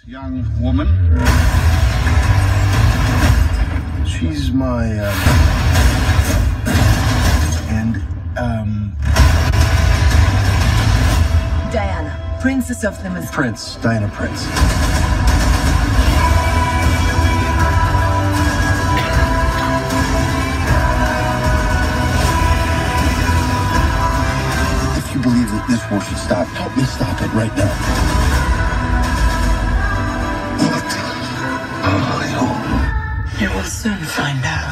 Young woman. She's my, Diana, Princess of the Mist. Prince, Diana Prince. If you believe that this war should stop, help me stop it right now. You will soon find out.